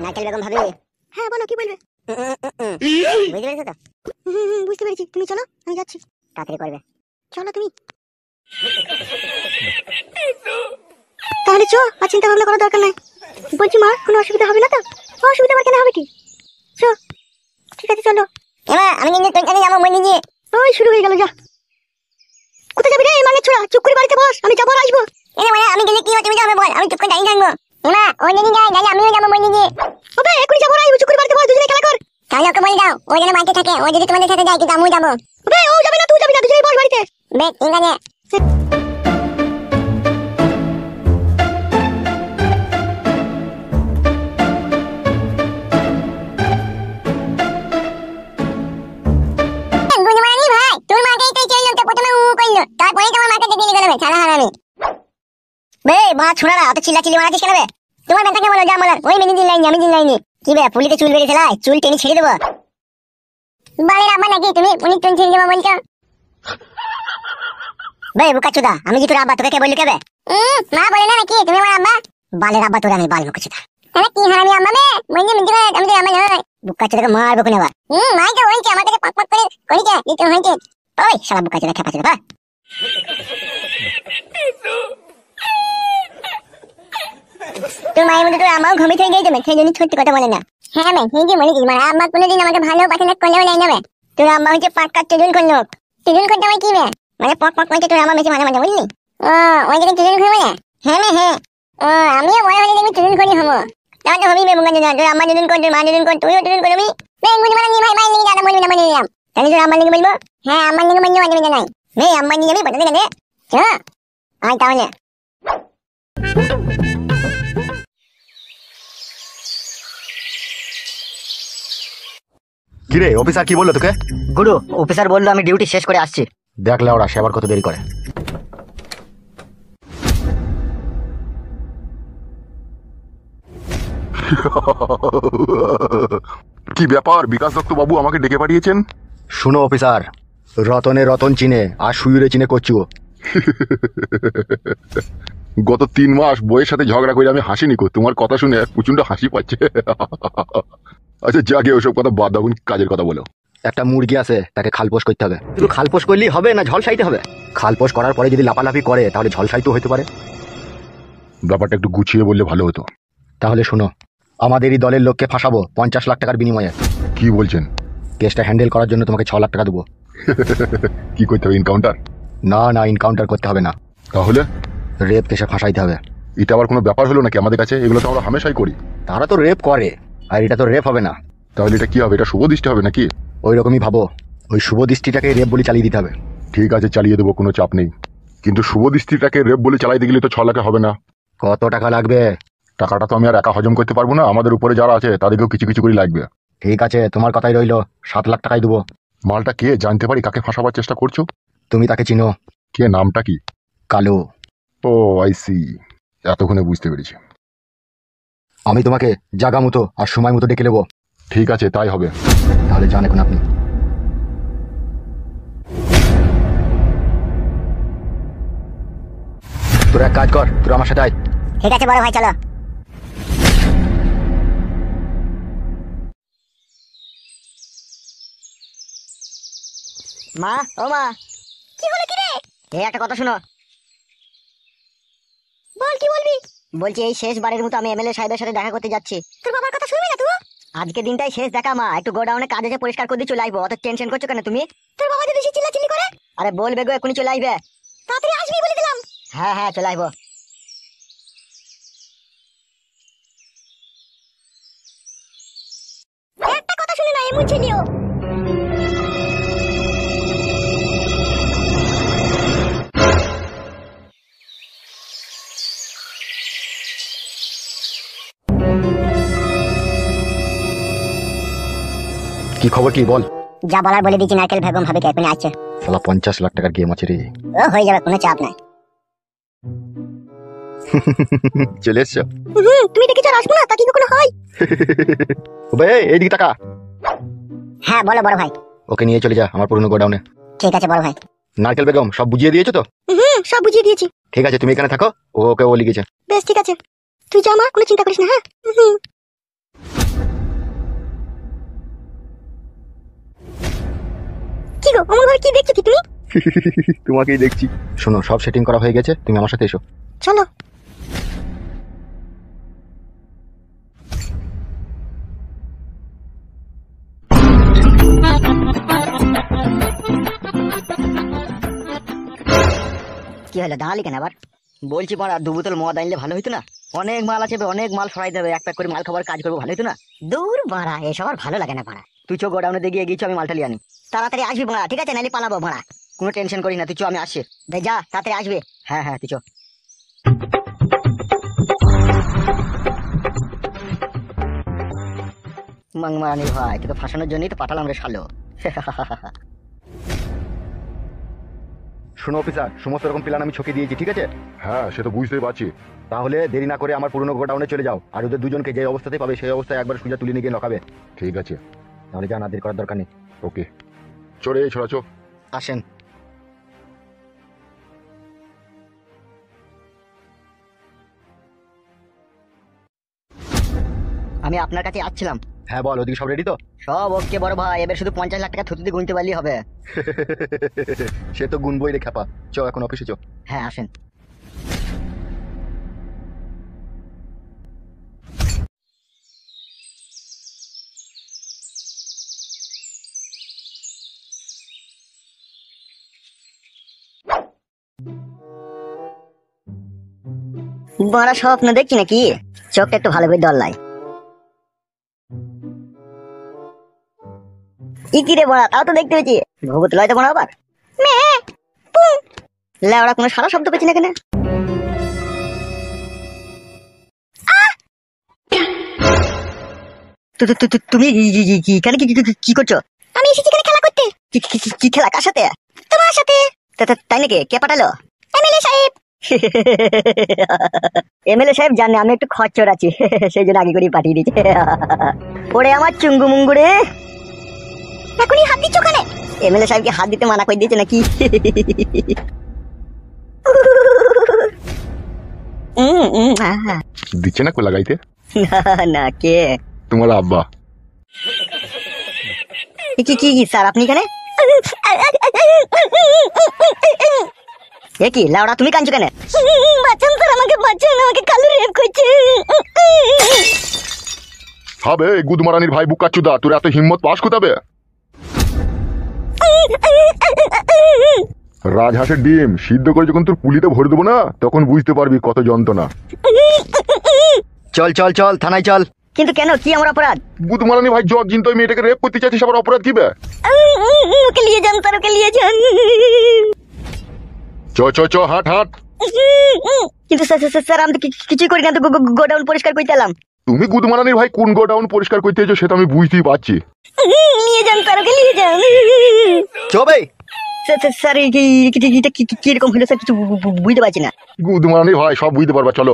নারকেল বেগম ভাবি। হ্যাঁ বলো, কি বলবে? বুঝতে পেরেছো তো? বুঝতে পেরেছি। তুমি চলো, আমি যাচ্ছি। তাড়াতাড়ি করবে। চলো তুমি। তাহলে চো, আর চিন্তা ভাবনা করার দরকার নাই। বলছি মা, কোনো অসুবিধা হবে না তো? অসুবিধা আমার কেন হবে? কি চো, ঠিক আছে চলো। এমা আমি নিজে তোর যাবো, মই নিজে। ওই শুরু হয়ে গেল, যা। কোথায় যাবি রে মানে ছোড়া? চুপ করে বাড়িতে বস, আমি যাবো আর আসবো। এনে মানে আমি গেলে কি হবে, তুমি যাবে বল, আমি চুপ করে দাঁড়িয়ে থাকবো। এমা ও নিজে যায়, তাহলে আমিও যাবো মই নিজে। ওবে এখনই যাবো আর আসবো, চুপ করে বাড়িতে বস, দুজনে খেলা কর। তাহলে ওকে বলে দাও, ও যেন বাড়িতে থাকে, ও যদি তোমাদের সাথে যায় কিন্তু আমিও যাবো। ওবে ও যাবে না, তুই যাবি না, দুজনেই বস বাড়িতে। বেশ ঠিক আছে। গুণমানি ভাই, তোর মাকে এইটাই চললো, তো প্রথমে উ করলো, তারপরে তোমার মাকে দেখে গেল ছাড়া হারামি। বে মা ছোড়ারা অত চিল্লাচিল্লি মারাছিস কেন বে? তোমার বেটাকে বলো যা বলার, ওই মেনে দিন লাইনি, আমি দিন লাইনি। কি বে পুলিতে চুল বেরিয়েছে লাই, চুল টেনে ছেড়ে দেবো। বাড়ির আব্বা নাকি তুমি, উনি চুল ছেড়ে দেবো বলছো? বে বুকাচুদা, আমি কি তোর আব্বা, তোকে কে বললি কে বে? মা বলে না নাকি তুমি আমার আব্বা? বালের আব্বা তোর আমি, বাল মুকুচুদা। তাহলে কি হারামি আম্মা বে? বন্ধু মিন্দি ভাই, আমি তো আম্মা নয়। বুকাচুদাকে মারবো কোনে আবার? মাই তো হইছে, আমার কাছে পক পক করে করিছে, দিতে হইছে। ওই শালা বুকাচুদা খেপা ছিল বা। তোর মায়ের মধ্যে তোর আমাও ঘুমিয়ে থেকে গেছে, সেই জন্য সত্যি কথা বলে না। হ্যাঁ ম্যাম, সেই যে বলে দিই, মানে আম্মা কোনোদিন আমাকে ভালো পছন্দ করলেও নাই না ম্যাম। তোর আম্মা হচ্ছে পাক্কা টেজল করলো। টেজল করতে আমার কি ম্যাম? মানে পক পক করতে তোর আম্মা বেশি মাঝে মাঝে বুঝলি? ও ওই জায়গায় টেজল করবে না? হ্যাঁ ম্যাম হ্যাঁ। ও আমিও বড় হলে দেখবি টেজল করি হবো। তাহলে তো হবি ম্যাম, তোর আম্মা টেজল কর, তোর মা টেজল কর, তুইও টেজল করবি। ম্যাম গুলি মানে ভাই মাইল নিয়ে যাবো, বলবি না বলে দিলাম। তাহলে তোর আম্মার লিখে বলবো? হ্যাঁ আম্মার লিখে বলবো, অসুবিধা নাই। মেয়ে আম্মার নিয়ে যাবি বলতে গেলে চ আয় তাহলে। কিরে অফিসার কি বললো তোকে? গুরু, অফিসার বললো আমি ডিউটি শেষ করে আসছি। দেখলে ওরা সে আবার কত দেরি করে। কি ব্যাপার বিকাশ দত্ত বাবু আমাকে ডেকে পাঠিয়েছেন? শুনো অফিসার, রতনে রতন চিনে আর সুয়ুরে চিনে করছু। গত 3 মাস বইয়ের সাথে ঝগড়া করে আমি হাসিনি কো, তোমার কথা শুনে প্রচন্ড হাসি পাচ্ছে। আচ্ছা যাকে ওসব কথা বাদ দাও, কাজের কথা বলো। একটা মুরগি আছে, তাকে খালপোষ করতে হবে। শুধু খালপোষ করলেই হবে না, ঝলসাইতে হবে। খালপোষ করার পরে যদি লাফালাফি করে তাহলে ঝলসাইতেও হতে পারে। ব্যাপারটা একটু গুছিয়ে বললে ভালো হতো। তাহলে শুনো, আমাদেরই দলের লোককে ফাঁসাবো 50 লাখ টাকার বিনিময়ে। কি বলছেন? কেসটা হ্যান্ডেল করার জন্য তোমাকে 6 লাখ টাকা দেবো। কি করতে হবে, এনকাউন্টার? না না, এনকাউন্টার করতে হবে না, তাহলে রেপ কেসে ফাঁসাইতে হবে। এটা আবার কোনো ব্যাপার হলো নাকি আমাদের কাছে? এগুলো তো আমরা হামেশাই করি। তারা তো রেপ করে, আর এটা তো রেপ হবে না। তাহলে এটা কি হবে? এটা শুভ দৃষ্টি হবে নাকি? ওই রকমই ভাবো, ওই শুভ দৃষ্টিটাকে রেপ বলে চালিয়ে দিতে হবে। ঠিক আছে চালিয়ে দেবো, কোনো চাপ নেই। কিন্তু শুভ দৃষ্টিটাকে রেপ বলে চালাইতে গেলে তো 6 লাখে হবে না। কত টাকা লাগবে? টাকাটা তো আমি আর একা হজম করতে পারবো না, আমাদের উপরে যারা আছে তাদেরকেও কিছু কিছু করে লাগবে। ঠিক আছে, তোমার কথাই রইলো, 7 লাখ টাকাই দেবো। মালটা কে জানতে পারি কাকে ফাঁসাবার চেষ্টা করছো? তুমি তাকে চিনো? কে, নামটা কি? কালো। ও আই সি, এতক্ষণে বুঝতে পেরেছি। আমি তোমাকে জাগা মতো আর সময় মতো ডেকে নেবো। ঠিক আছে তাই হবে। তাহলে যান এখন আপনি। তোরা এক কাজ কর, তোরা আমার সাথে আয়। ঠিক আছে বড় ভাই চলো। মা, ও মা, কি হলো কি রে? এই একটা কথা শোনো। বল, কি বলবি? বলছি এই শেষবারের মতো আমি এমএলএ সাহেবের সাথে দেখা করতে যাচ্ছি। তোর বাবার কথা শুনবি না তুই? আজকে দিনটাই শেষ দেখা মা, একটু গোডাউনে কাজ আছে, পরিষ্কার করে দিয়ে চলে আসবো। অত টেনশন করছো কেন তুমি? তোর বাবা যদি চিল্লাচিল্লি করে? আরে বলবে গো, এখনই চলে আসবে। তাড়াতাড়ি আসবি বলে দিলাম। হ্যাঁ হ্যাঁ চলে আসবো। একটা কথা শুনে না, এমন ছেলেও। কি খবর কি বল? যা বলার বলে দিচ্ছি, নারকেল বেগম ভাবিকে এখনই আসছে। সালা 50 লাখ টাকার গেম আছে রে। ও হয়ে যাবে, কোনো চাপ নাই। চলে এসছো? তুমি দেখি আর আসবো না, তা কি কখনো হয়? বে এইদিকে টাকা। হ্যাঁ বলো বড় ভাই। ওকে নিয়ে চলে যা আমার পুরনো গোডাউনে। ঠিক আছে বড় ভাই। নারকেল বেগম সব বুঝিয়ে দিয়েছো তো? সব বুঝিয়ে দিয়েছি। ঠিক আছে, তুমি এখানে থাকো, ওকে ও লিখেছে। বেশ ঠিক আছে, তুই যা মা, কোনো চিন্তা করিস না। হ্যাঁ গো অমল ভাই কি দেখছো কি তুমি? তোমাকেই দেখছি। শোনো, সব সেটিং করা হয়ে গেছে, তুমি আমার সাথে এসো। চলো। কি হলো, দাঁড়ালি কেন আবার? বলছি পড়া 2 বোতল মদ আনলে ভালো হইতো না? অনেক মাল আছে, অনেক মাল সরাই দেবে, এক প্যাক করে মাল খাবার কাজ করবো, ভালো হইতো না? দূর বাড়া, এসব আর ভালো লাগে না বাড়া। তুই চো গোডাউনে দিয়ে গিয়েছো, আমি মালটা লিয়ে আনি। তাড়াতাড়ি আসবি বাড়া, ঠিক আছে? নাইলে পালাবো বাড়া। কোনো টেনশন করিস না, তুই চো, আমি আসছি। যা তাড়াতাড়ি আসবে। হ্যাঁ হ্যাঁ, তুই চো। মাংমারানি ভাই, তোকে ফাঁসানোর জন্যই তো পাঠালাম রে শালো। শোনো অফিসার, সমস্ত রকম প্ল্যান আমি ছকে দিয়েছি, ঠিক আছে? হ্যাঁ সে তো বুঝতেই পারছি। তাহলে দেরি না করে আমার পুরনো গোডাউনে চলে যাও, আর ওদের দুজনকে যে অবস্থাতে পাবে সেই অবস্থায় একবার সোজা তুলে নিয়ে গিয়ে লকাবে। ঠিক আছে। তাহলে যা, না দেরি করার দরকার নেই। ওকে, চলে ছোড়া চো। আসেন। আমি আপনার কাছে আসছিলাম। হ্যাঁ বল, ওদিকে সব রেডি তো? সব ওকে বড় ভাই, এবার শুধু 50 লাখ টাকা থুতুতে গুনতে পারলেই হবে। সে তো গুনবই রে খ্যাপা। চ এখন অফিসে চ। হ্যাঁ আসেন। বড় স্বপ্ন দেখছি নাকি? চোখটা একটু ভালো করে দল্লাই। কি রে বড়া, তাও তো দেখতে পেয়েছি। ভূত লয় তো বড় আবার। লেওড়া, কোনো সারা শব্দ পেয়েছি না কেন? তুমি এখানে কি করছো? আমি এসেছি এখানে খেলা করতে। কি খেলা, কার সাথে? তোমার সাথে। তাই নাকি? কে পাঠালো? এমএলএ সাহেব। এমএলএ সাহেব জানে আমি একটু খরচর আছি, সেই জন্য আগে করেই পাঠিয়ে দিচ্ছে। ওরে আমার চুঙ্গু মুঙ্গু রে, এখনই হাত দিচ্ছ ওখানে? এমএলএ সাহেবকে হাত দিতে মানা করে দিয়েছে নাকি? দিচ্ছে না কো লাগাইতে? না, কে? তোমার আব্বা। কি স্যার, আপনি এখানে? এ কি লাউড়া, তুমি কাঁদছো কেন? বাঁচান স্যার, আমাকে বাঁচান, আমাকে কালু রেপ করছে। হবে গুদমারানির ভাই বুকাচুদা, তোর এত হিম্মত পাস কোথাবে? রাজহাঁসের ডিম সিদ্ধ করে যখন তোর পুলিতে ভরে দেবো না, তখন বুঝতে পারবি কত যন্ত্রণা। চল চল চল, থানায় চল। কিন্তু কেন, কি আমার অপরাধ? গুদমারানি ভাই জগ জিন, তুই মেয়েটাকে রেপ করতে চাইছিস, আবার অপরাধ কি বে? ওকে নিয়ে যান স্যার, ওকে নিয়ে যান। চ চ চ, হাট হাট। কিন্তু স্যার আমি তো কিছুই করি না, তো গোডাউন পরিষ্কার করতে এলাম। তুমি গুদমারানির ভাই কোন গোডাউন পরিষ্কার করতে এসেছো সেটা আমি বুঝতেই পারছি। নিয়ে যান স্যার, ওকে নিয়ে যান। চবে। স্যার কিরকম হলো স্যার, কিছু বুঝতে পারছি না। গুদমারানির ভাই সব বুঝতে পারবা, চলো।